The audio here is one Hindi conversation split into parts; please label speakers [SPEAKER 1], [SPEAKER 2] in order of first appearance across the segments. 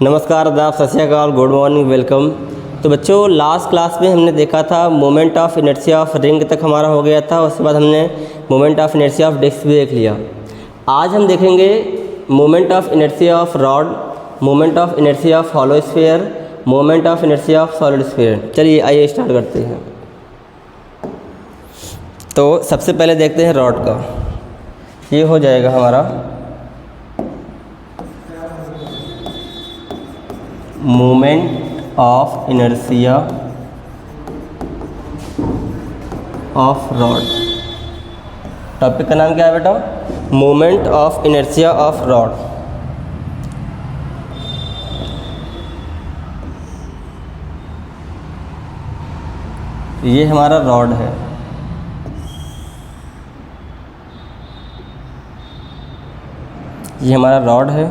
[SPEAKER 1] नमस्कार, आदाब, सत श्री अकाल, गुड मॉर्निंग, वेलकम। तो बच्चों, लास्ट क्लास में हमने देखा था moment of inertia of ring तक हमारा हो गया था। उसके बाद हमने moment of inertia of disc भी देख लिया। आज हम देखेंगे moment of inertia of rod, moment of inertia of hollow sphere, moment of inertia of solid sphere. चलिए आइए स्टार्ट करते हैं। तो सबसे पहले देखते हैं रॉड का। ये हो जाएगा हमारा moment of inertia of rod. Topic का नाम क्या है बेटा? Moment of inertia of rod. ये हमारा रॉड है। ये हमारा रॉड है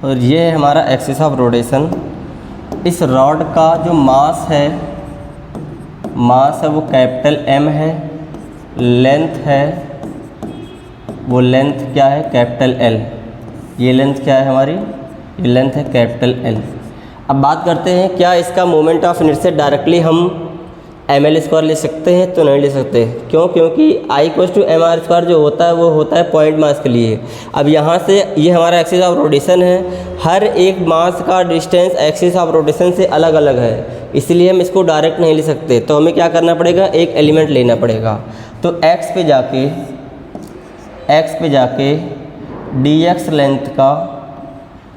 [SPEAKER 1] और ये है हमारा एक्सिस ऑफ रोटेशन। इस रॉड का जो मास है वो कैपिटल M है। लेंथ है वो लेंथ क्या है? Capital L। ये लेंथ क्या है हमारी? ये लेंथ है कैपिटल L। अब बात करते हैं, क्या इसका मोमेंट ऑफ इनर्शिया डायरेक्टली हम ml² ले सकते हैं? तो नहीं ले सकते। क्यों? क्योंकि I=mr² जो होता है वो होता है पॉइंट मास के लिए। अब यहाँ से ये हमारा एक्सिस ऑफ रोटेशन है। हर एक मास का डिस्टेंस एक्सिस ऑफ रोटेशन से अलग अलग है, इसलिए हम इसको डायरेक्ट नहीं ले सकते। तो हमें क्या करना पड़ेगा? एक एलिमेंट लेना पड़ेगा। तो x पे जाके dx लेंथ का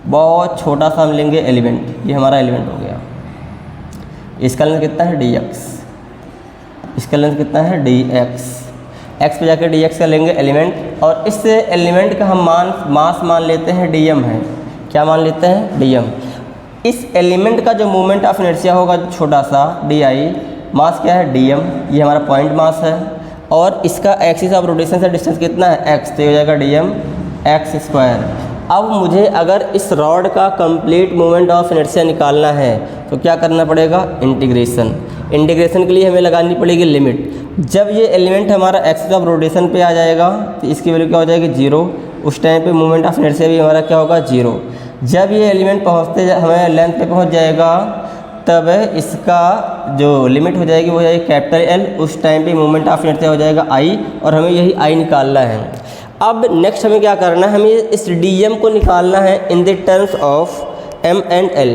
[SPEAKER 1] बहुत छोटा सा हम लेंगे एलिमेंट। ये हमारा एलिमेंट हो गया। इसका लेंथ कितना है? dx। इसका लेंथ कितना है? dx। x पे जाकर dx का लेंगे एलिमेंट और इस एलिमेंट का हम मास मान लेते हैं dm है। क्या मान लेते हैं? dm। इस एलिमेंट का जो मोमेंट ऑफ इनर्शिया होगा छोटा सा di, मास क्या है? dm। ये हमारा पॉइंट मास है और इसका एक्सिस ऑफ रोटेशन से डिस्टेंस कितना है? x। तो ये हो जाएगा dm x²। अब मुझे अगर इस रॉड का कंप्लीट मोमेंट ऑफ इनर्शिया निकालना है तो क्या करना पड़ेगा? इंटीग्रेशन। इंटीग्रेशन के लिए हमें लगानी पड़ेगी लिमिट। जब ये एलिमेंट हमारा एक्सिस ऑफ रोटेशन पे आ जाएगा तो इसकी वैल्यू क्या हो जाएगी? 0। उस टाइम पे मोमेंट ऑफ इनर्शिया भी हमारा क्या होगा? 0। जब ये एलिमेंट पहुँचते हमें लेंथ पे पहुँच जाएगा तब इसका जो लिमिट हो जाएगी वो हो जाएगी कैपिटल L। उस टाइम पे मोमेंट ऑफ इनर्शिया हो जाएगा I और हमें यही I निकालना है। अब नेक्स्ट हमें क्या करना है? हमें इस dm को निकालना है in the terms of m and l।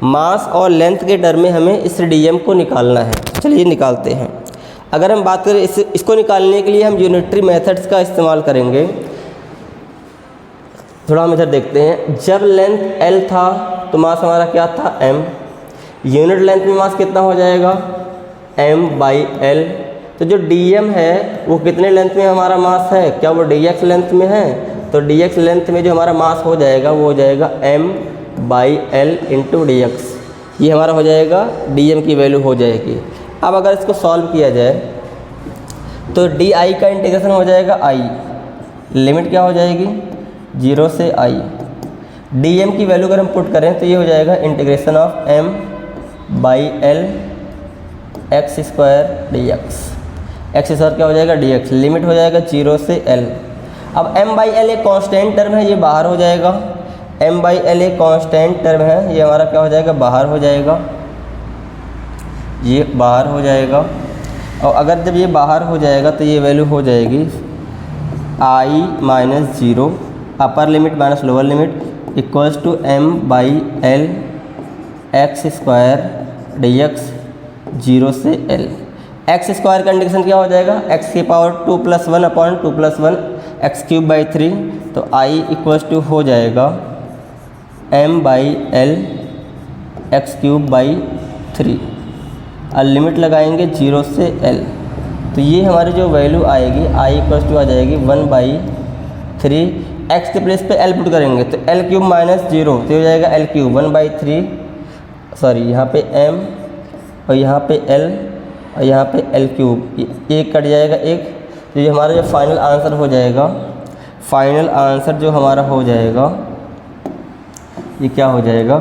[SPEAKER 1] मास और लेंथ के टर्म में हमें इस dm को निकालना है। चलिए निकालते हैं। अगर हम बात करें इसको निकालने के लिए हम यूनिटरी मेथड्स का इस्तेमाल करेंगे। थोड़ा हम इधर देखते हैं। जब लेंथ l था तो मास हमारा क्या था? m। यूनिट लेंथ में मास कितना हो जाएगा? m/l। तो जो dm है वो कितने लेंथ में हमारा मास है? क्या वो dx लेंथ में है? तो dx लेंथ में जो हमारा मास हो जाएगा वो हो जाएगा m/l × dx। ये हमारा हो जाएगा dm की वैल्यू हो जाएगी। अब अगर इसको सॉल्व किया जाए तो di का इंटीग्रेशन हो जाएगा I। लिमिट क्या हो जाएगी? 0 से I। dm की वैल्यू अगर हम पुट करें तो ये हो जाएगा integration of m/l x² dx। x² क्या हो जाएगा? dx। लिमिट हो जाएगा 0 से l। अब m/l एक कांस्टेंट टर्म है, ये बाहर हो जाएगा। m/l एक कांस्टेंट टर्म है, ये हमारा क्या हो जाएगा? बाहर हो जाएगा। ये बाहर हो जाएगा और अगर जब ये बाहर हो जाएगा तो ये वैल्यू हो जाएगी I-0 upper limit minus lower limit equals to m/l x² dx 0 से l। x² का इंटीग्रेशन क्या हो जाएगा? x⁴ 2+1/2+1 x³ 3। तो I हो जाएगा m/l x³ 3 और लिमिट लगाएंगे 0 से l। तो ये हमारी जो वैल्यू आएगी I आ जाएगी 1/3। x के प्लेस पे l पुट करेंगे तो l³ - 0 तो हो जाएगा l³ 1/3। सॉरी, यहाँ पे m और यहाँ पे l और यहाँ पे l³। एक कट जाएगा एक। तो ये हमारा जो फाइनल आंसर हो जाएगा, फाइनल आंसर जो हमारा हो जाएगा ये क्या हो जाएगा?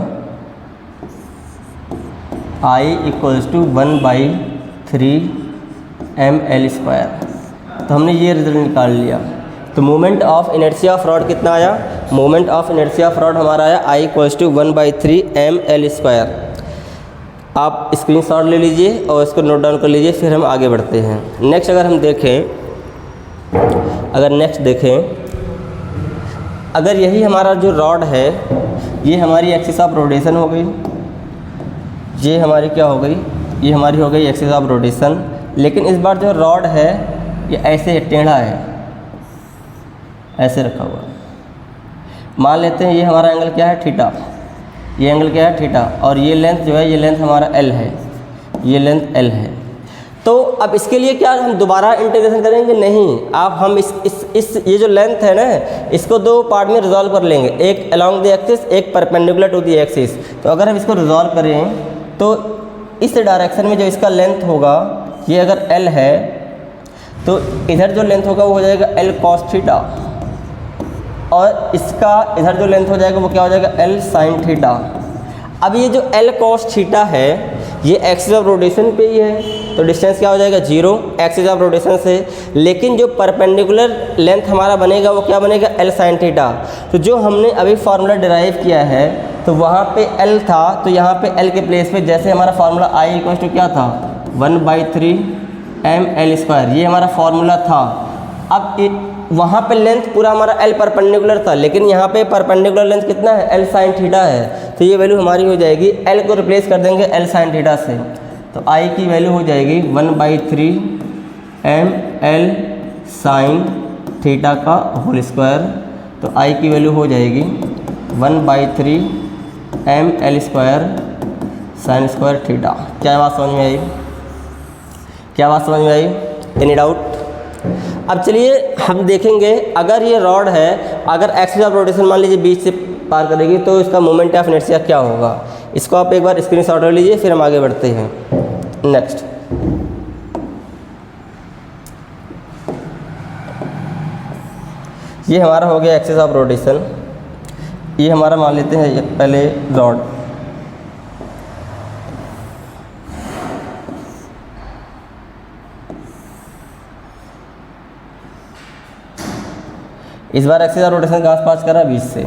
[SPEAKER 1] I = 1/3 ml²। तो हमने ये रिजल्ट निकाल लिया। तो moment of inertia of rod कितना आया, moment of inertia of rod हमारा आया I = 1/3 ml²। आप स्क्रीनशॉट ले लीजिए और इसको नोट डाउन कर लीजिए, फिर हम आगे बढ़ते हैं। नेक्स्ट अगर हम देखें, अगर यही हमारा जो रॉड है, ये हमारी एक्सिस ऑफ रोटेशन हो गई, ये हमारी क्या हो गई, ये हमारी हो गई एक्सिस ऑफ रोटेशन। लेकिन इस बार जो रॉड है ये ऐसे टेढ़ा है, ऐसे रखा हुआ। मान लेते हैं ये हमारा एंगल क्या है, थीटा, ये एंगल क्या है, थीटा, और ये लेंथ जो है, ये लेंथ हमारा L है, ये लेंथ L है। तो अब इसके लिए क्या हम दोबारा इंटीग्रेशन करेंगे, नहीं, आप हम इस ये जो लेंथ है ना, इसको दो पार्ट में रिजॉल्व कर लेंगे, एक अलोंग द एक्सिस, एक परपेंडिकुलर टू द एक्सिस। तो अगर हम इसको रिजॉल्व करें तो इस डायरेक्शन में जो इसका लेंथ होगा, ये अगर L है तो इधर जो लेंथ होगा वो हो जाएगा L cos थीटा, और इसका इधर जो लेंथ हो जाएगा वो क्या हो जाएगा, L sin थीटा। अब ये जो L cos थीटा है ये एक्सिस ऑफ रोटेशन पे ही है, तो डिस्टेंस क्या हो जाएगा, 0 एक्सिस ऑफ रोटेशन से। लेकिन जो परपेंडिकुलर लेंथ हमारा बनेगा वो क्या बनेगा, L sin थीटा। तो जो हमने अभी फार्मूला डिराइव किया है तो वहाँ पे L था, तो यहाँ पे L के प्लेस पे जैसे हमारा फार्मूला I = क्या था, 1/3 ml², ये हमारा फार्मूला था। अब वहाँ पे लेंथ पूरा हमारा L परपेंडिकुलर था, लेकिन यहाँ पे परपेंडिकुलर लेंथ कितना है, L sin थीटा है। तो ये वैल्यू हमारी हो जाएगी, L को रिप्लेस कर देंगे L sin थीटा से, तो I की वैल्यू हो जाएगी 1/3 ml sin थीटा का होल स्क्वायर। तो I की वैल्यू हो जाएगी 1/3 ml² sin स्क्वायर थीटा। क्या बात समझ में आई, क्या बात समझ में आई, एनी डाउट? अब चलिए हम देखेंगे, अगर ये रॉड है, अगर एक्सिस ऑफ रोटेशन मान लीजिए बीच से पार करेगी तो इसका मोमेंट ऑफ इनर्शिया क्या होगा। इसको आप एक बार स्क्रीनशॉट ले लीजिए, फिर हम आगे बढ़ते हैं। नेक्स्ट ये हमारा हो गया एक्सिस ऑफ रोटेशन, ये हमारा मान लेते हैं पहले रॉड। इस बार एक्सिस ऑफ रोटेशन के आसपास कर रहा है 20 से।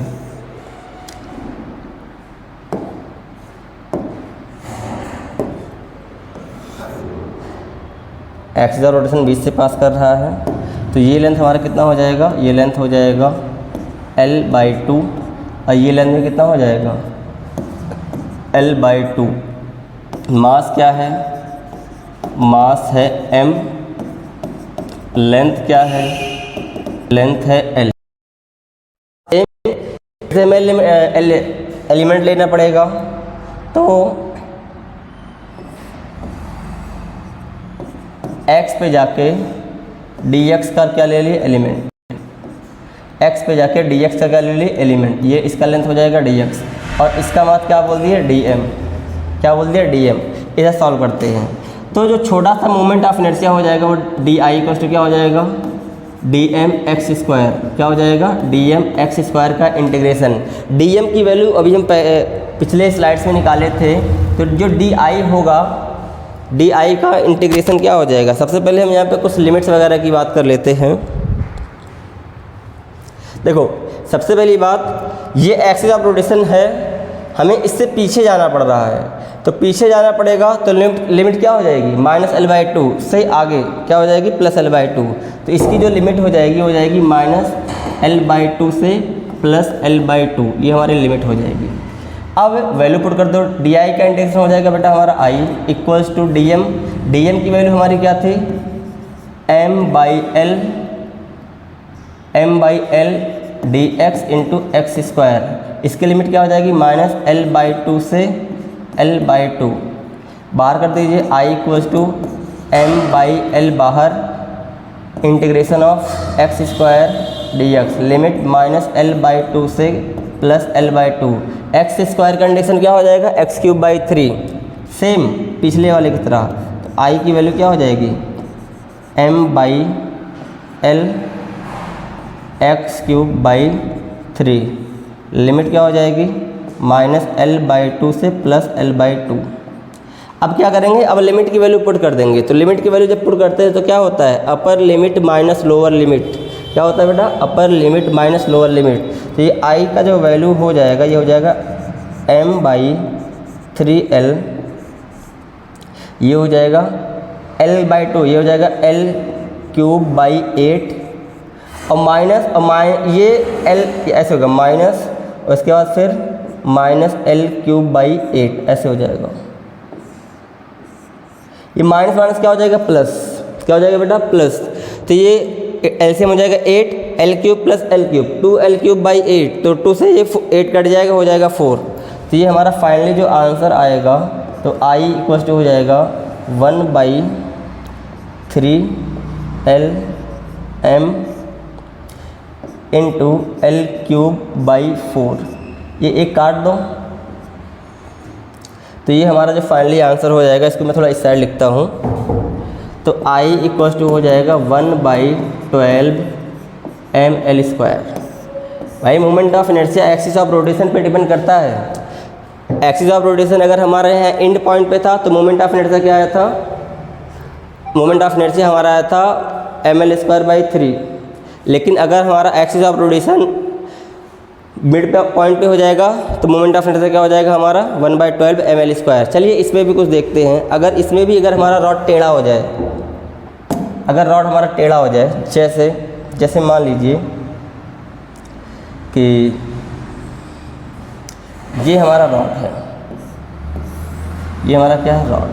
[SPEAKER 1] एक्सिस ऑफ रोटेशन 20 से पास कर रहा है, तो ये लेंथ हमारा कितना हो जाएगा, ये लेंथ हो जाएगा L/2, और ये लेंथ में कितना हो जाएगा, L/2। मास क्या है, मास है m, लेंथ क्या है, लेंथ है L। हमें एलिमेंट लेना पड़ेगा, तो x पे जाके dx का क्या ले लिए, एलिमेंट, x पे जाके dx का क्या ले लिए, एलिमेंट। ये इसका लेंथ हो जाएगा dx, और इसका मास क्या बोल दिए, dm, क्या बोल दिया, dm। इसे सॉल्व करते हैं तो जो छोटा सा मोमेंट ऑफ इनर्शिया हो जाएगा वो di = क्या हो जाएगा, dmx²। क्या हो जाएगा, dmx² का इंटीग्रेशन। dm की वैल्यू अभी हम पिछले स्लाइड्स में निकाले थे, तो जो di होगा, di का इंटीग्रेशन क्या हो जाएगा। सबसे पहले हम यहाँ पे कुछ लिमिट्स वगैरह की बात कर लेते हैं। देखो सबसे पहली बात, ये एक्सिस ऑफ रोटेशन है, हमें इससे पीछे जाना पड़ रहा है, तो पीछे जाना पड़ेगा तो लिमिट क्या हो जाएगी, -L/2 से आगे क्या हो जाएगी, +L/2। तो इसकी जो लिमिट हो जाएगी -L/2 से +L/2, ये हमारी लिमिट हो जाएगी। अब वैल्यू पुट कर दो, di का इंटीग्रेशन हो जाएगा बेटा हमारा I = dm। dm की वैल्यू हमारी क्या थी, m/L dx × x²। इसकी लिमिट क्या हो जाएगी, -L/2 से L/2। बाहर कर दीजिए, I = m/L बाहर, integration of x² dx, limit -L/2 से +L/2। x² कंडीशन क्या हो जाएगा, x³ 3, सेम पिछले वाले की तरह। तो I की वैल्यू क्या हो जाएगी, m/L x³ 3, लिमिट क्या हो जाएगी, -L/2 से +L/2। अब क्या करेंगे, अब लिमिट की वैल्यू पुट कर देंगे। तो लिमिट की वैल्यू जब पुट करते हैं तो क्या होता है, अपर लिमिट माइनस लोअर लिमिट, क्या होता है बेटा, अपर लिमिट माइनस लोअर लिमिट। तो ये आई का जो वैल्यू हो जाएगा ये हो जाएगा m/3l, ये हो जाएगा l/2, ये हो जाएगा l³/8 और माइनस ये l ऐसे होगा माइनस, और उसके बाद फिर -l³/8 ऐसे हो जाएगा। ये माइनस माइनस क्या हो जाएगा, प्लस, क्या हो जाएगा बेटा, प्लस। तो ये एलसीएम हो जाएगा 8, l³ + l³, 2l³/8, तो 2 से ये 8 कट जाएगा, हो जाएगा 4। तो ये हमारा फाइनली जो आंसर आएगा, तो i = हो जाएगा 1/3lm × l³/4। ये एक काट दो, तो ये हमारा जो फाइनली आंसर हो जाएगा, इसको मैं थोड़ा इस साइड लिखता हूँ। तो i = हो जाएगा 1/12ml²। भाई moment of inertia axis of rotation पे डिपेंड करता है। एक्सिस ऑफ रोटेशन अगर हमारे यहाँ एंड पॉइंट पे था तो मोमेंट ऑफ इनर्शिया क्या आया था, मोमेंट ऑफ इनर्शिया हमारा आया था ml²/3। लेकिन अगर हमारा एक्सिस ऑफ रोटेशन मिड पे पॉइंट पे हो जाएगा तो मोमेंट ऑफ इनर्शिया क्या हो जाएगा हमारा 1/12ml²। चलिए इसमें भी कुछ देखते हैं। अगर इसमें भी अगर हमारा रॉड टेढ़ा हो जाए, अगर रॉड हमारा टेढ़ा हो जाए, जैसे मान लीजिए कि ये हमारा रॉड है, ये हमारा क्या है, रॉड,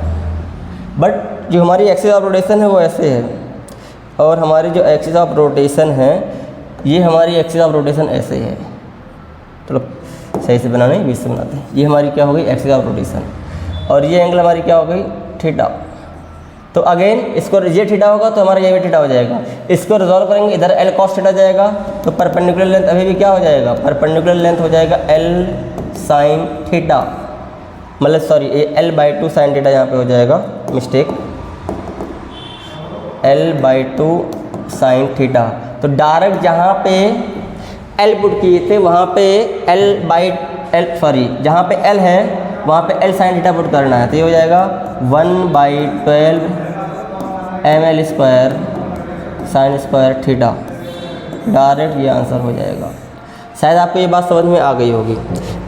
[SPEAKER 1] बट जो हमारी एक्सिस ऑफ रोटेशन है वो ऐसे है, और हमारी जो एक्सिस ऑफ रोटेशन है ये हमारी एक्सिस ऑफ रोटेशन ऐसे है। चलो सही से बनाने, बीच से बनाते हैं। ये हमारी क्या हो गई, एक्सिस ऑफ रोटेशन, और ये एंगल हमारी क्या हो गई, थीटा। तो अगेन इसको, ये थीटा होगा तो हमारा ये भी थीटा हो जाएगा। इसको रिजॉल्व करेंगे, इधर l cos थीटा जाएगा, तो परपेंडिकुलर लेंथ अभी भी क्या हो जाएगा, परपेंडिकुलर लेंथ हो जाएगा l sin थीटा, मतलब सॉरी ये l/2 sin थीटा यहाँ पे हो जाएगा, मिस्टेक, l/2 sin थीटा। तो डायरेक्ट जहाँ पे l पुट किए थे वहाँ पे जहाँ पे l है वहाँ पे l sin थीटा पुट करना है। तो ये हो जाएगा 1/12ml² sin² थीटा। डायरेक्ट ये आंसर हो जाएगा। शायद आपको ये बात समझ में आ गई होगी।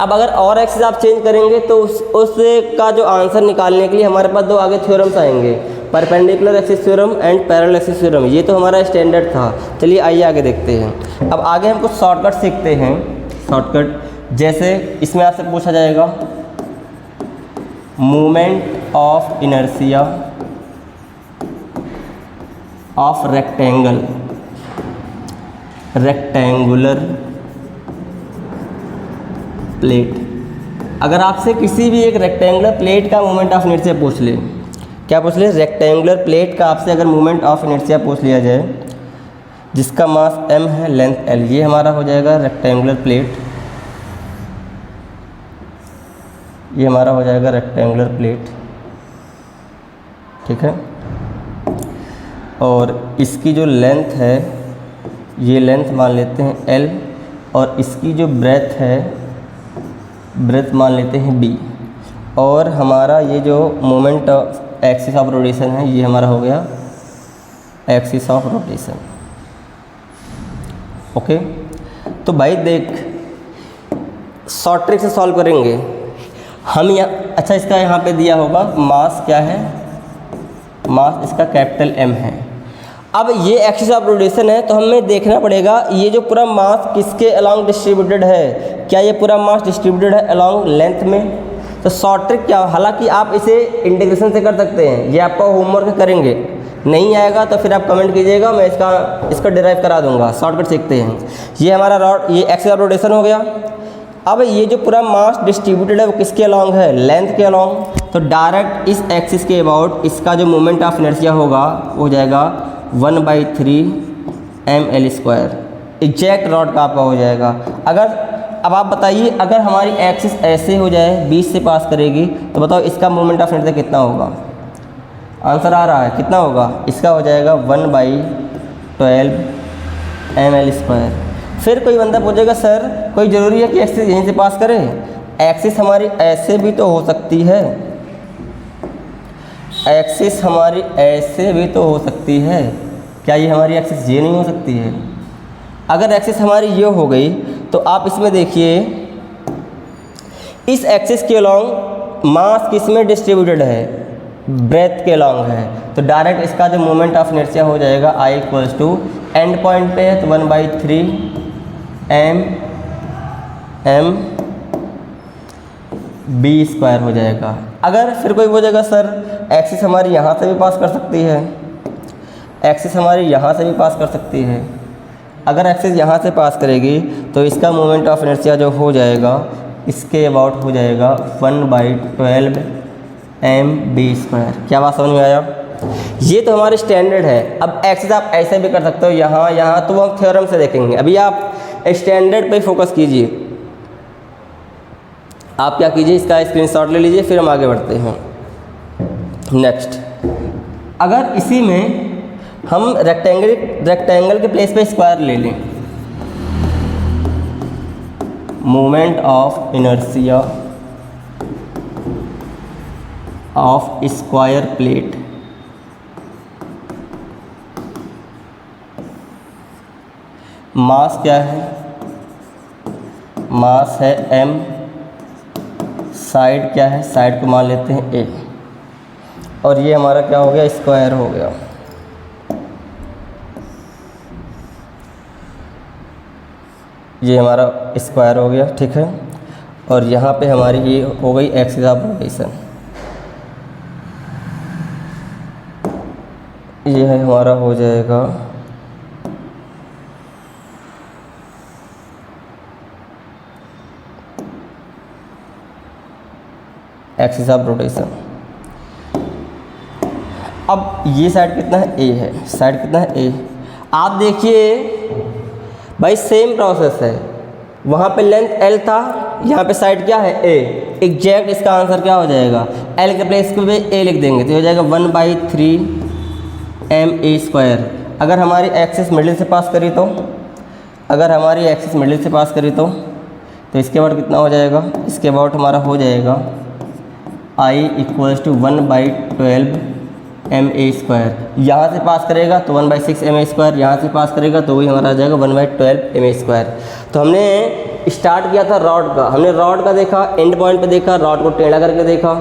[SPEAKER 1] अब अगर और एक्सिस आप चेंज करेंगे तो उससे का जो आंसर निकालने के लिए हमारे पास दो आगे थ्योरम्स आएंगे, perpendicular axis theorem and parallel axis theorem. ये तो हमारा स्टैंडर्ड था। चलिए आइए आगे देखते हैं। अब आगे हम कुछ शॉर्टकट सीखते हैं। शॉर्टकट जैसे इसमें आपसे पूछा जाएगा moment of inertia of rectangular plate. अगर आपसे किसी भी एक रेक्टेंगुलर प्लेट का मोमेंट ऑफ इनर्शिया पूछ ले, क्या पूछ ले, रेक्टेंगुलर प्लेट का आपसे अगर मोमेंट ऑफ इनर्शिया पूछ लिया जाए जिसका मास m है, लेंथ l, ये हमारा हो जाएगा रेक्टेंगुलर प्लेट, ये हमारा हो जाएगा रेक्टेंगुलर प्लेट, ठीक है। और इसकी जो लेंथ है ये लेंथ मान लेते हैं l, और इसकी जो ब्रेथ है, ब्रेथ मान लेते हैं b, और हमारा ये जो moment of axis of rotation है ये हमारा हो गया एक्सिस ऑफ रोटेशन। ओके, तो भाई देख शॉर्ट ट्रिक से सॉल्व करेंगे हम। अच्छा इसका यहाँ पे दिया होगा मास क्या है, मास इसका कैपिटल M है। अब ये एक्सिस ऑफ रोटेशन है तो हमें देखना पड़ेगा ये जो पूरा मास किसके अलोंग डिस्ट्रीब्यूटेड है, क्या ये पूरा मास डिस्ट्रीब्यूटेड है अलोंग लेंथ में। तो शॉर्ट ट्रिक क्या, हालांकि आप इसे इंटीग्रेशन से कर सकते हैं, ये आपका होमवर्क करेंगे, नहीं आएगा तो फिर आप कमेंट कीजिएगा, मैं इसका डिराइव करा दूंगा। शॉर्टकट सीखते हैं। ये हमारा रॉड, ये एक्सिस ऑफ रोटेशन हो गया। अब ये जो पूरा मास डिस्ट्रीब्यूटेड है वो किसके अलोंग है, लेंथ के अलोंग। तो डायरेक्ट इस एक्सिस के अबाउट इसका जो मोमेंट ऑफ इनर्शिया होगा वो हो जाएगा 1/3ml²। एग्जैक्ट रॉड का आपका हो जाएगा। अगर अब आप बताइए अगर हमारी एक्सिस ऐसे हो जाए, बीच से पास करेगी, तो बताओ इसका मोमेंट ऑफ इनर्शिया कितना होगा। आंसर आ रहा है, कितना होगा, इसका हो जाएगा 1/12ml²। फिर कोई बंदा पूछेगा सर कोई ज़रूरी है कि एक्सिस यहीं से पास करें, एक्सिस हमारी ऐसे भी तो हो सकती है, एक्सिस हमारी ऐसे भी तो हो सकती है, क्या ये हमारी एक्सिस ये नहीं हो सकती है। अगर एक्सिस हमारी ये हो गई तो आप इसमें देखिए इस एक्सिस के अलॉन्ग मास किस में डिस्ट्रीब्यूटेड है, ब्रेथ के अलॉन्ग है, तो डायरेक्ट इसका जो मोमेंट ऑफ इनर्शिया हो जाएगा I equals to end point पे है तो 1/3 m b स्क्वायर हो जाएगा। अगर फिर कोई बोलेगा सर एक्सिस हमारी यहाँ से भी पास कर सकती है, एक्सिस हमारी यहाँ से भी पास कर सकती है। अगर एक्सिस यहाँ से पास करेगी तो इसका मोमेंट ऑफ इनर्शिया जो हो जाएगा इसके अबाउट हो जाएगा 1/12 mb स्क्वायर। क्या बात समझ में आया? ये तो हमारी स्टैंडर्ड है। अब एक्सिस आप ऐसे भी कर सकते हो, यहाँ तो हम थ्योरम से देखेंगे। अभी आप स्टैंडर्ड पे फोकस कीजिए। आप क्या कीजिए, इसका स्क्रीनशॉट ले लीजिए, फिर हम आगे बढ़ते हैं। नेक्स्ट, अगर इसी में हम रेक्टेंगल के प्लेस पे स्क्वायर ले लें, moment of inertia of square plate mass क्या है, मास है m, साइड क्या है, साइड को मान लेते हैं a, और ये हमारा क्या हो गया, स्क्वायर हो गया। ये हमारा स्क्वायर हो गया, ठीक है। और यहाँ पे हमारी ये हो गई एक्सिस ऑफ रोटेशन। ये है हमारा हो जाएगा एक्सिस ऑफ रोटेशन। अब ये साइड कितना है, a है, साइड कितना है a। आप देखिए भाई सेम प्रोसेस है, वहाँ पे लेंथ l था, यहाँ पे साइड क्या है a। एग्जैक्ट इसका आंसर क्या हो जाएगा, l के प्लेस पे a लिख देंगे तो हो जाएगा 1/3 ma स्क्वायर। अगर हमारी एक्सिस मिडिल से पास करी तो, अगर हमारी एक्सिस मिडिल से पास करी तो इसके बाद कितना हो जाएगा, इसके बाद हमारा हो जाएगा I equals to 1/12 ma square. यहाँ से पास करेगा तो 1/6 ma स्क्वायर, यहाँ से पास करेगा तो वही हमारा आ जाएगा 1/12 ma स्क्वायर। तो हमने स्टार्ट किया था रॉड का, हमने रॉड का देखा, एंड पॉइंट पे देखा, रॉड को टेढ़ा करके देखा,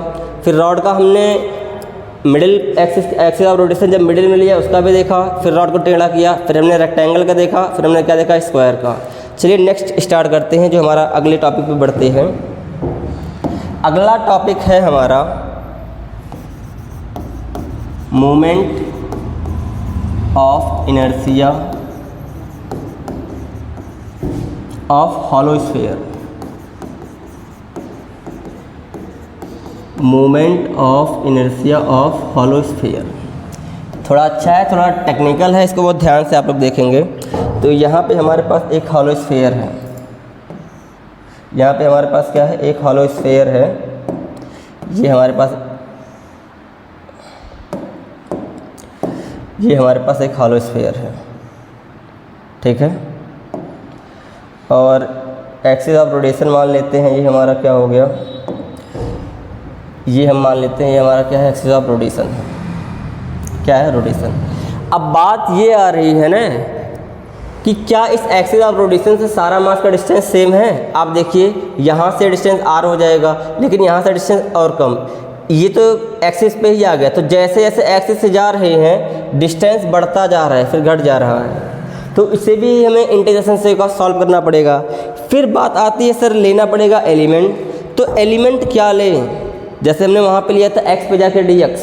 [SPEAKER 1] फिर रॉड का हमने मिडिल एक्सिस ऑफ रोटेशन जब मिडिल में लिया उसका भी देखा, फिर रॉड को टेढ़ा किया, फिर हमने रेक्टेंगल का देखा, फिर हमने क्या देखा, स्क्वायर का। चलिए नेक्स्ट स्टार्ट करते हैं, जो हमारा अगले टॉपिक पे बढ़ते हैं। अगला टॉपिक है हमारा moment of inertia of hollow sphere. Moment of inertia of hollow sphere थोड़ा अच्छा है, थोड़ा टेक्निकल है, इसको बहुत ध्यान से आप लोग देखेंगे। तो यहाँ पे हमारे पास एक हॉलो स्फीयर है, यहाँ पे हमारे पास क्या है, एक हॉलो स्फीयर है। ये हमारे पास एक हॉलो स्फीयर है, ठीक है। और एक्सिस ऑफ रोटेशन मान लेते हैं, ये हमारा क्या हो गया, ये हम मान लेते हैं ये हमारा क्या है, एक्सिस ऑफ रोटेशन है। क्या है, रोटेशन। अब बात ये आ रही है ना कि क्या इस एक्सिस ऑफ रोटेशन से सारा मास का डिस्टेंस सेम है। आप देखिए यहाँ से डिस्टेंस r हो जाएगा, लेकिन यहाँ से डिस्टेंस और कम, ये तो एक्सिस पे ही आ गया। तो जैसे जैसे एक्सिस से जा रहे हैं डिस्टेंस बढ़ता जा रहा है, फिर घट जा रहा है, तो इसे भी हमें इंटीग्रेशन से का सॉल्व करना पड़ेगा। फिर बात आती है सर लेना पड़ेगा एलिमेंट। तो एलिमेंट क्या लें, जैसे हमने वहाँ पे लिया था x पे जाकर dx,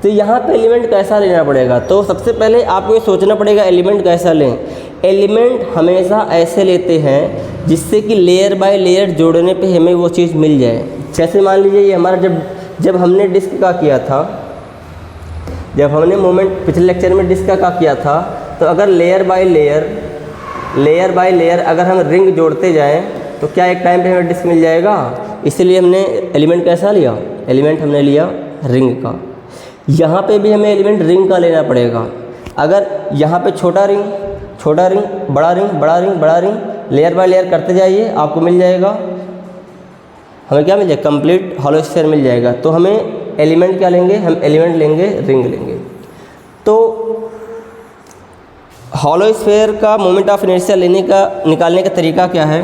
[SPEAKER 1] तो यहाँ पे एलिमेंट कैसा लेना पड़ेगा। तो सबसे पहले आपको ये सोचना पड़ेगा एलिमेंट कैसा लें। एलिमेंट हमेशा ऐसे लेते हैं जिससे कि लेयर बाय लेयर जोड़ने पे हमें वो चीज़ मिल जाए। जैसे मान लीजिए ये हमारा जब हमने डिस्क का किया था, जब हमने मोमेंट पिछले लेक्चर में डिस्क का किया था, तो अगर लेयर बाय लेयर अगर हम रिंग जोड़ते जाएँ तो क्या एक टाइम पे हमें डिस्क मिल जाएगा। इसलिए हमने एलिमेंट कैसा लिया, एलिमेंट हमने लिया रिंग का। यहाँ पे भी हमें एलिमेंट रिंग का लेना पड़ेगा। अगर यहाँ पे छोटा रिंग बड़ा रिंग लेयर बाय लेयर करते जाइए, आपको मिल जाएगा, हमें क्या मिल जाएगा, कंप्लीट हॉलो स्फीयर मिल जाएगा। तो हमें एलिमेंट क्या लेंगे, हम एलिमेंट लेंगे रिंग लेंगे। तो हॉलो स्फीयर का मोमेंट ऑफ इनर्शिया निकालने का तरीका क्या है?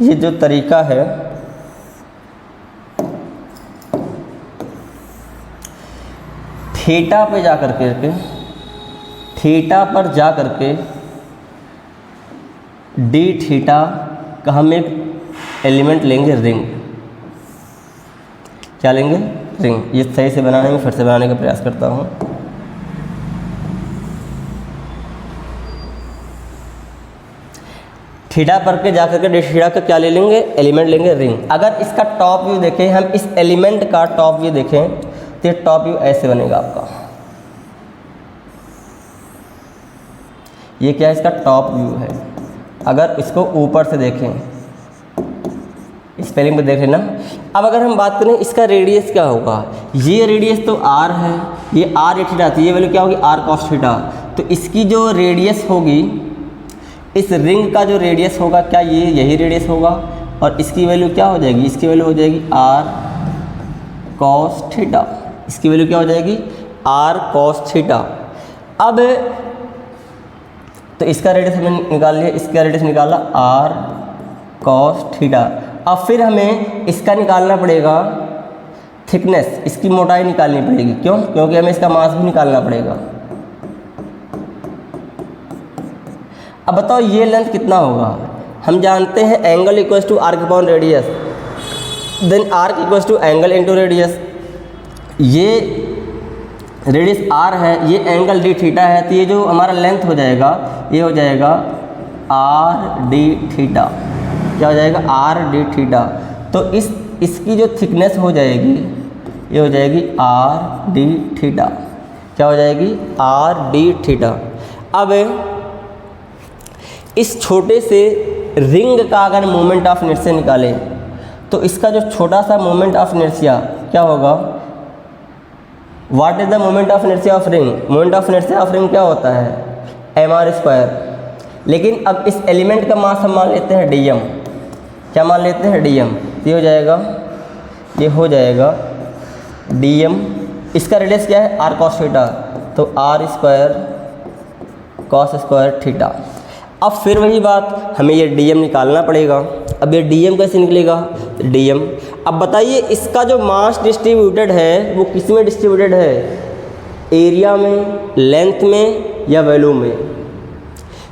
[SPEAKER 1] ये जो तरीका है, थीटा पे जा करके, थीटा पर जा करके डी थीटा का हम एक एलिमेंट लेंगे, रिंग। क्या लेंगे? रिंग। ये सही से बनाने में फिर से बनाने का प्रयास करता हूँ। थीटा पर के जा करके डी थीटा का क्या ले लेंगे? एलिमेंट लेंगे, रिंग। अगर इसका टॉप व्यू देखें, हम इस एलिमेंट का टॉप व्यू देखें तो ये टॉप व्यू ऐसे बनेगा आपका। ये क्या है? इसका टॉप व्यू है। अगर इसको ऊपर से देखें, स्पेलिंग में देख लेना। अब अगर हम बात करें इसका रेडियस क्या होगा, ये रेडियस तो r है, ये r ए थीटा, तो ये वैल्यू क्या होगी? r cos theta. तो इसकी जो रेडियस होगी, इस रिंग का जो रेडियस होगा, क्या ये यही रेडियस होगा? और इसकी वैल्यू क्या हो जाएगी? इसकी वैल्यू हो जाएगी r cos थीटा। इसकी वैल्यू क्या हो जाएगी? r cos theta. अब तो इसका रेडियस हमने निकाल लिया, इसका रेडियस निकाला r cos थीटा। अब फिर हमें इसका निकालना पड़ेगा थिकनेस, इसकी मोटाई निकालनी पड़ेगी। क्यों? क्योंकि हमें इसका मास भी निकालना पड़ेगा। अब बताओ ये लेंथ कितना होगा? हम जानते हैं angle equals to arc upon radius, then arc equals to angle into radius. ये रेडियस r है, ये एंगल d थीटा है, तो ये जो हमारा लेंथ हो जाएगा, ये हो जाएगा r d थीटा। क्या हो जाएगा? r d theta. तो इसकी जो थिकनेस हो जाएगी, ये हो जाएगी r d थीटा। क्या हो जाएगी? r d theta. अब इस छोटे से रिंग का अगर मोमेंट ऑफ इनर्शिया निकालें, तो इसका जो छोटा सा मोमेंट ऑफ इनर्शिया क्या होगा? What is the moment of inertia of ring? Moment of inertia of ring क्या होता है? mr²। लेकिन अब इस एलिमेंट का मास हम मान लेते हैं dm। क्या मान लेते हैं? dm। ये हो जाएगा, ये हो जाएगा dm। इसका रेडियस क्या है? r cos थीटा, तो r² cos² थीटा। अब फिर वही बात, हमें ये dm निकालना पड़ेगा। अब ये dm कैसे निकलेगा? dm। अब बताइए इसका जो मास डिस्ट्रीब्यूटेड है वो किस में डिस्ट्रीब्यूटेड है? एरिया में, लेंथ में, या वैल्यू में?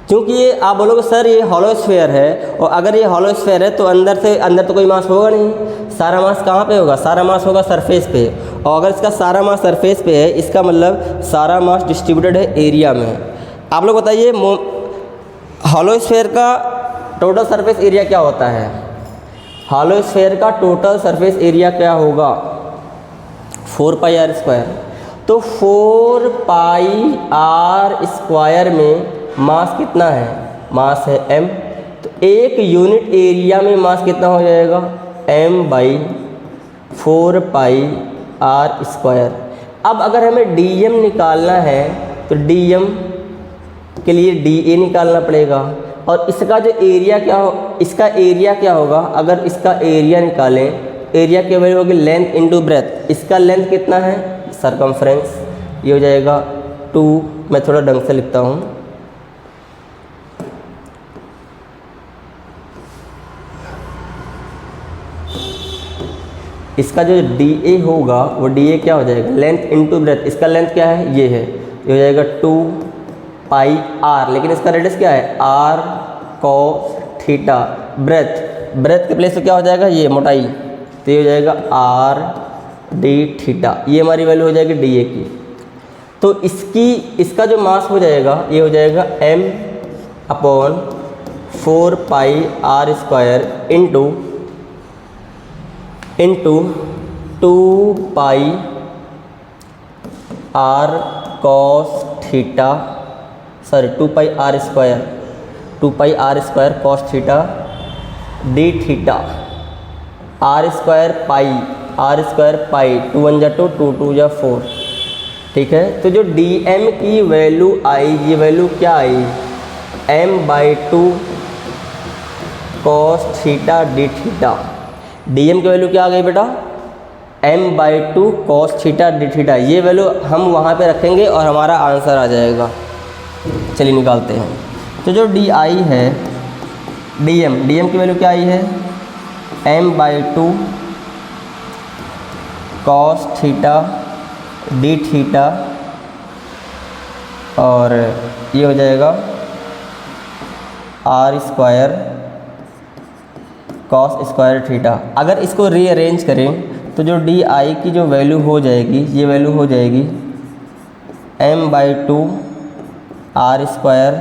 [SPEAKER 1] क्योंकि ये आप बोलोगे सर ये हॉलो स्फीयर है, और अगर ये हॉलो स्फीयर है तो अंदर तो कोई मास होगा नहीं। सारा मास कहाँ पे होगा? सारा मास होगा सरफेस पे। और अगर इसका सारा मास सरफेस पे है, इसका मतलब सारा मास डिस्ट्रीब्यूटेड है एरिया में। आप लोग बताइए हॉलो स्फीयर का टोटल सरफेस एरिया क्या होता है? हॉलो स्फीयर का टोटल सरफेस एरिया क्या होगा? 4πr²। तो 4πr² में मास कितना है? मास है m। तो एक यूनिट एरिया में मास कितना हो जाएगा? m/4πr²। अब अगर हमें dm निकालना है तो dm के लिए dA निकालना पड़ेगा। और इसका जो एरिया क्या हो, इसका एरिया क्या होगा? अगर इसका एरिया निकालें, एरिया की वैल्यू होगी लेंथ इंटू ब्रेथ। इसका लेंथ कितना है? सरकमफ्रेंस। ये हो जाएगा 2। मैं थोड़ा ढंग से लिखता हूँ। इसका जो dA होगा वो dA क्या हो जाएगा? Length into breadth. इसका लेंथ क्या है? ये है, ये हो जाएगा 2πr। लेकिन इसका रेडियस क्या है? r cos theta. ब्रेथ के प्लेस पे क्या हो जाएगा? ये मोटाई, तो ये हो जाएगा r d थीटा। ये हमारी वैल्यू हो जाएगी dA की। तो इसका जो मास हो जाएगा, ये हो जाएगा m/4πr² into 2πr cos theta, sorry 2πr² cos theta d theta, r² पाई 2 1 जा 2 2 2 जा 4। ठीक है, तो जो dm की वैल्यू आई, ये वैल्यू क्या आई? m/2 cos theta d theta. dm की वैल्यू क्या आ गई बेटा? m/2 cos theta d theta. ये वैल्यू हम वहाँ पे रखेंगे और हमारा आंसर आ जाएगा। चलिए निकालते हैं। तो जो डी आई है, डी एम की वैल्यू क्या आई है, m/2 cos theta d theta, और ये हो जाएगा r² cos स्क्वायर थीटा। अगर इसको रीअरेंज करें तो जो डी आई की जो वैल्यू हो जाएगी, ये वैल्यू हो जाएगी m/2 r²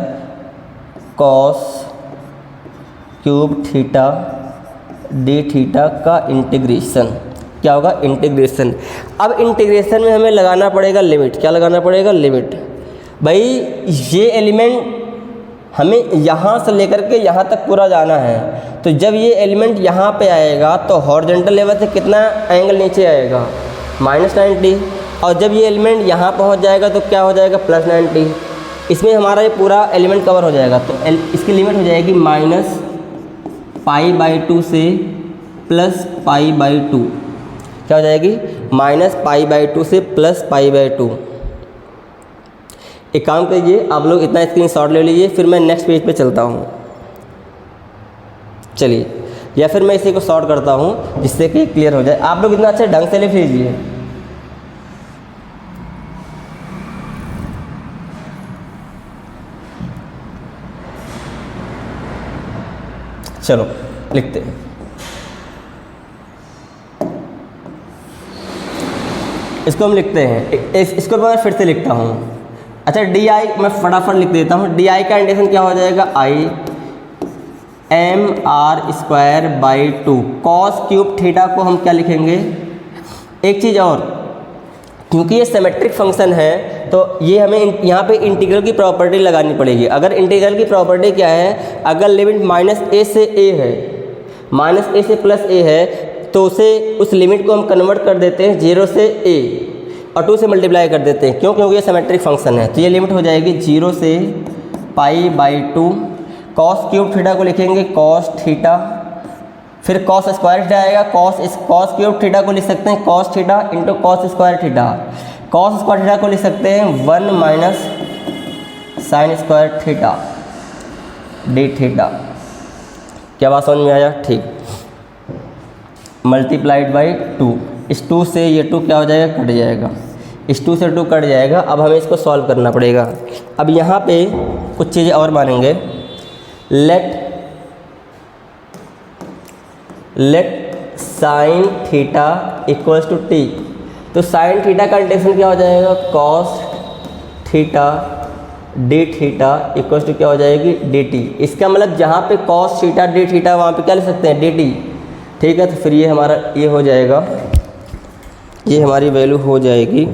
[SPEAKER 1] cos cube theta d theta का इंटीग्रेशन। क्या होगा, इंटीग्रेशन। अब इंटीग्रेशन में हमें लगाना पड़ेगा लिमिट। क्या लगाना पड़ेगा, लिमिट। भाई ये एलिमेंट हमें यहाँ से लेकर के यहाँ तक पूरा जाना है, तो जब ये एलिमेंट यहाँ पे आएगा तो हॉरिजॉन्टल लेवल से कितना एंगल नीचे आएगा, -90, और जब ये एलिमेंट यहाँ पहुँच जाएगा तो क्या हो जाएगा, +90। इसमें हमारा ये पूरा एलिमेंट कवर हो जाएगा। तो इसकी लिमिट हो जाएगी -π/2 से +π/2। क्या हो जाएगी, -π/2 से +π/2। एक काम कीजिए, आप लोग इतना स्क्रीनशॉट ले लीजिए, फिर मैं नेक्स्ट पेज पे चलता हूँ। चलिए, या फिर मैं इसी को शॉर्ट करता हूँ जिससे कि क्लियर हो जाए। आप लोग इतना अच्छे ढंग से लिख लीजिए। चलो लिखते हैं। इसको हम लिखते हैं, इसको मैं फिर से लिखता हूँ। अच्छा, डी आई मैं फटाफट लिख देता हूँ। डी आई का इंटीग्रेशन क्या हो जाएगा, m/2 cos क्यूब थीटा को हम क्या लिखेंगे। एक चीज़ और, क्योंकि ये सिमेट्रिक फंक्शन है तो ये हमें यहाँ पे इंटीग्रल की प्रॉपर्टी लगानी पड़ेगी। अगर इंटीग्रल की प्रॉपर्टी क्या है, अगर लिमिट -a से a है, -a से +a है, तो उस लिमिट को हम कन्वर्ट कर देते हैं 0 से a और 2 से मल्टीप्लाई कर देते हैं। क्यों, क्योंकि ये सिमेट्रिक फंक्शन है। तो ये लिमिट हो जाएगी 0 से π/2। cos क्यूब थीटा को लिखेंगे cos थीटा, फिर cos स्क्वायर थीटा आएगा। cos क्यूब थीटा को लिख सकते हैं cos theta into cos square theta. cos square theta को लिख सकते हैं 1 - sin square theta d theta. क्या बात समझ में आया, ठीक। मल्टीप्लाइड बाई 2, इस 2 से ये 2 क्या हो जाएगा, कट जाएगा। इस 2 से 2 कट जाएगा। अब हमें इसको सॉल्व करना पड़ेगा। अब यहाँ पे कुछ चीज़ें और मानेंगे। Let sine theta equals to t. तो साइन थीटा का इंटीग्रेशन क्या हो जाएगा, cos theta d theta equals to क्या हो जाएगी, dt। इसका मतलब जहाँ पे cos थीटा डी थीटा वहाँ पे क्या लिख सकते हैं, dt। ठीक है, तो फिर ये हमारा ये हो जाएगा, ये हमारी वैल्यू हो जाएगी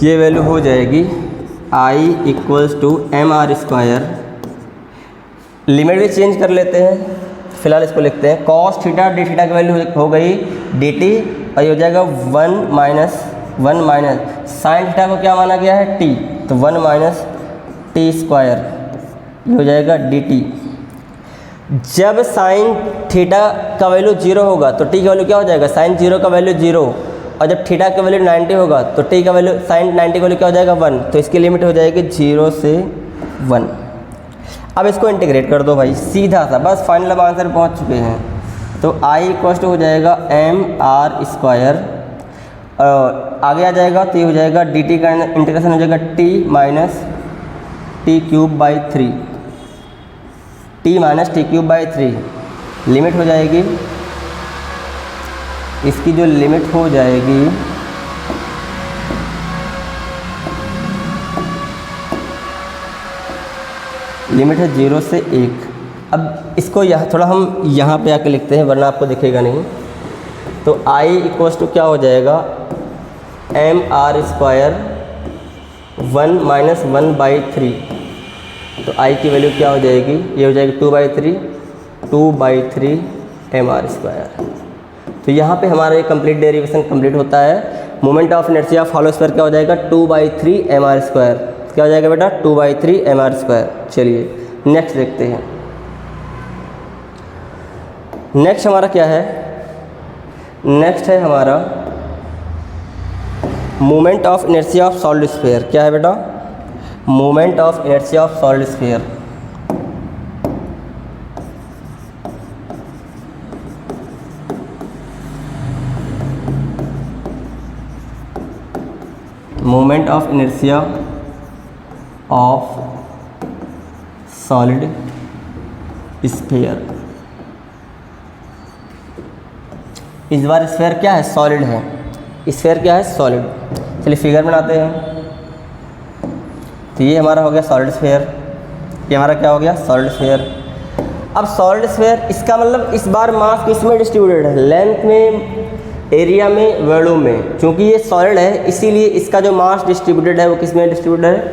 [SPEAKER 1] ये वैल्यू हो जाएगी I equals to mr²। Limit भी चेंज कर लेते हैं, फिलहाल इसको लिखते हैं cos थीटा डी थीटा की वैल्यू हो गई dt, और ये हो जाएगा 1 साइन थीटा को क्या माना गया है, t, तो 1 - t², ये हो जाएगा dt। जब साइन थीटा का वैल्यू 0 होगा तो t का वैल्यू क्या हो जाएगा, साइन 0 का वैल्यू 0, और जब थीटा का वैल्यू 90 होगा तो t का वैल्यू साइन 90 का वैल्यू क्या हो जाएगा, 1। तो इसकी लिमिट हो जाएगी 0 से 1। अब इसको इंटीग्रेट कर दो भाई, सीधा सा, बस फाइनल अब आंसर पहुंच चुके हैं। तो I इक्वल टू हो जाएगा mr², आगे आ जाएगा तो ये हो जाएगा dt का इंटीग्रेशन हो जाएगा t - t³/3, t - t³/3। Limit हो जाएगी, इसकी जो लिमिट हो जाएगी लिमिट है 0 से 1। अब इसको यहाँ थोड़ा हम यहाँ पे आके लिखते हैं, वरना आपको दिखेगा नहीं। तो I इक्वल्स टू क्या हो जाएगा, mr² 1 - 1/3। तो I की वैल्यू क्या हो जाएगी, ये हो जाएगी 2/3 mr²। तो यहाँ पे हमारा ये कंप्लीट डेरिवेशन कंप्लीट होता है। Moment of inertia of hollow sphere क्या हो जाएगा, 2/3 mr²। क्या हो जाएगा बेटा, 2/3 mr²। चलिए नेक्स्ट देखते हैं। नेक्स्ट हमारा क्या है, नेक्स्ट है हमारा moment of inertia of solid sphere क्या है बेटा? Moment of inertia of solid sphere. Moment of inertia of solid sphere. इस बार स्फीयर क्या है? सॉलिड है। स्फीयर क्या है? सॉलिड। चलिए फिगर बनाते हैं। तो ये हमारा हो गया सॉलिड स्फीयर, ये हमारा क्या हो गया? Solid sphere. अब सॉलिड स्फीयर इसका मतलब इस बार मास किस में डिस्ट्रीब्यूटेड है? लेंथ में, एरिया में, वॉल्यूम में। क्योंकि ये सॉलिड है इसीलिए इसका जो मास डिस्ट्रीब्यूटेड है वो किस में डिस्ट्रीब्यूटेड है?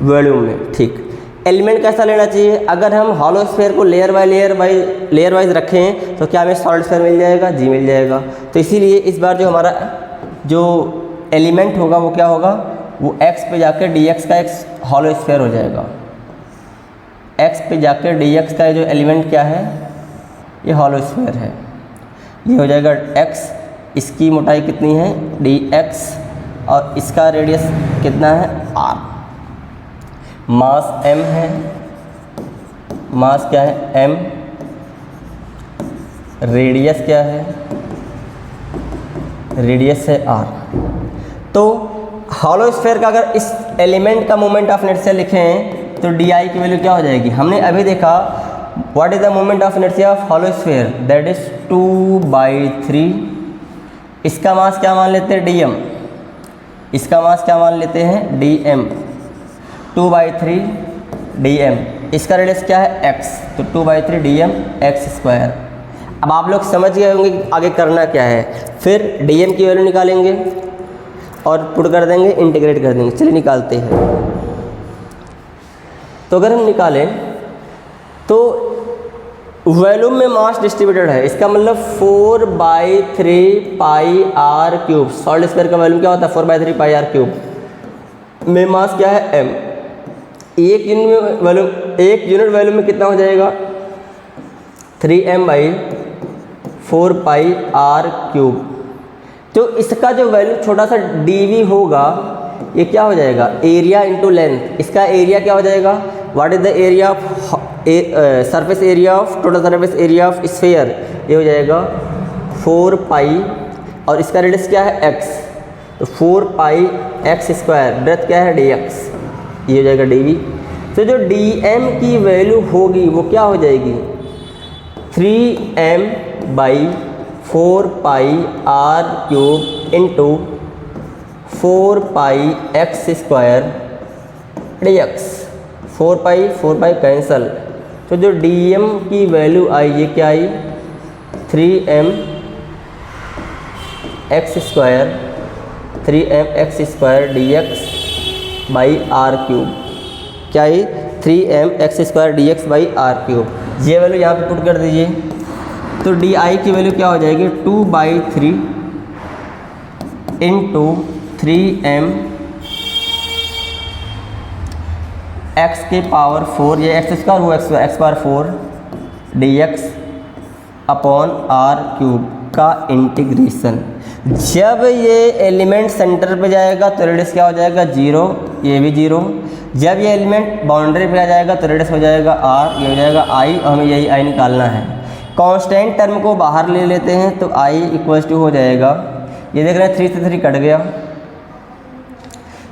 [SPEAKER 1] वॉल्यूम में। ठीक। एलिमेंट कैसा लेना चाहिए? अगर हम हॉलो स्फीयर को लेयर वाइज रखें तो क्या हमें सॉलिड स्फीयर मिल जाएगा? जी मिल जाएगा। तो इसीलिए इस बार जो हमारा जो एलिमेंट होगा वो क्या होगा? वो x पे जाकर dx का एक हॉलो स्फीयर हो जाएगा। x पे जाकर dx का जो एलिमेंट क्या है? ये हॉलो स्फीयर है। ये हो जाएगा x, इसकी मोटाई कितनी है? dx, और इसका रेडियस कितना है? r। मास m है, मास क्या है? m। रेडियस क्या है? रेडियस है r। तो हॉलो स्फीयर का अगर इस एलिमेंट का मोमेंट ऑफ इनर्शिया लिखें तो डी आई की वैल्यू क्या हो जाएगी? हमने अभी देखा what is the moment of inertia of hollow sphere, that is 2/3। इसका मास क्या मान लेते हैं? dm। इसका मास क्या मान लेते हैं? dm। 2/3 dm। इसका रेडियस क्या है? x। तो 2/3 dm x²। अब आप लोग समझ गए होंगे कि आगे करना क्या है। फिर dm की वैल्यू निकालेंगे और पुट कर देंगे, इंटीग्रेट कर देंगे। चलिए निकालते हैं। तो अगर हम निकालें तो वॉल्यूम में मास डिस्ट्रीब्यूटेड है, इसका मतलब 4/3 πr³। सॉलिड स्फीयर का वॉल्यूम क्या होता है? 4/3 πr³ में मास क्या है? m। एक यूनिट वॉल्यूम में कितना हो जाएगा? 3m/4 πr³। तो इसका जो वैल्यू छोटा सा dv होगा ये क्या हो जाएगा? Area into length. इसका एरिया क्या हो जाएगा? What is the area of surface area of total surface area of sphere? ये हो जाएगा 4 और इसका रेडियस क्या है? x। तो 4πx²। ब्रेथ क्या है? dx। ये हो जाएगा dv। तो जो dm की वैल्यू होगी वो क्या हो जाएगी? 3m/4 πr³ into 4πx² dx। 4 cancel. तो जो dm की वैल्यू आई ये क्या आई? 3mx² dx/r³। क्या है? 3mx² dx/r³। ये वैल्यू यहाँ पे पुट कर दीजिए। तो डी आई की वैल्यू क्या हो जाएगी? 2/3 इंटू 3m x⁴, ये x² वो x⁴ dx/r³ का इंटीग्रेशन। जब ये एलिमेंट सेंटर पे जाएगा तो रेडियस क्या हो जाएगा? 0। ये भी 0। जब ये एलिमेंट बाउंड्री पे आ जाएगा तो रेडियस हो जाएगा r, ये हो जाएगा i, और हमें यही i निकालना है। कांस्टेंट टर्म को बाहर ले लेते हैं तो i = हो जाएगा, ये देख रहे हैं 3 से 3 कट गया,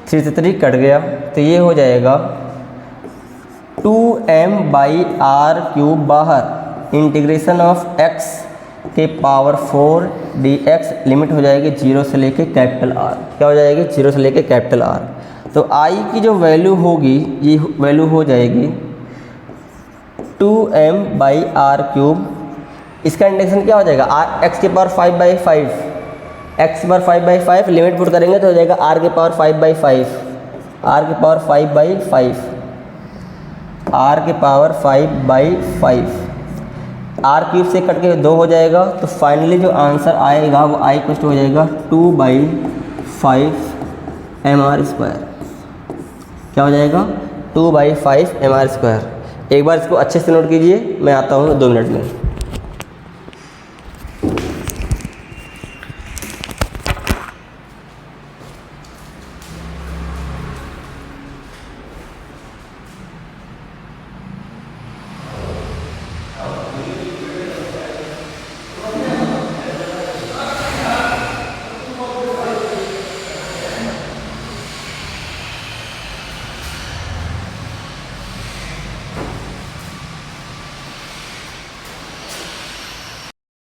[SPEAKER 1] 3 से 3 कट गया, तो ये हो जाएगा 2m/r³ बाहर। Integration of x⁴ dx limit हो जाएगी 0 से लेके कैपिटल R। क्या हो जाएगी? 0 से लेके कैपिटल R। तो I की जो वैल्यू होगी ये वैल्यू हो जाएगी 2m/r³। इसका इंटीग्रेशन क्या हो जाएगा? x⁵/5, x⁵/5 लिमिट पुट करेंगे तो हो जाएगा r⁵5/5, r⁵5/5, r⁵5/5। r³ से कट के 2 हो जाएगा। तो फाइनली जो आंसर आएगा वो I = हो जाएगा 2/5 mr²। क्या हो जाएगा? 2/5 mr²। एक बार इसको अच्छे से नोट कीजिए, मैं आता हूँ 2 मिनट में।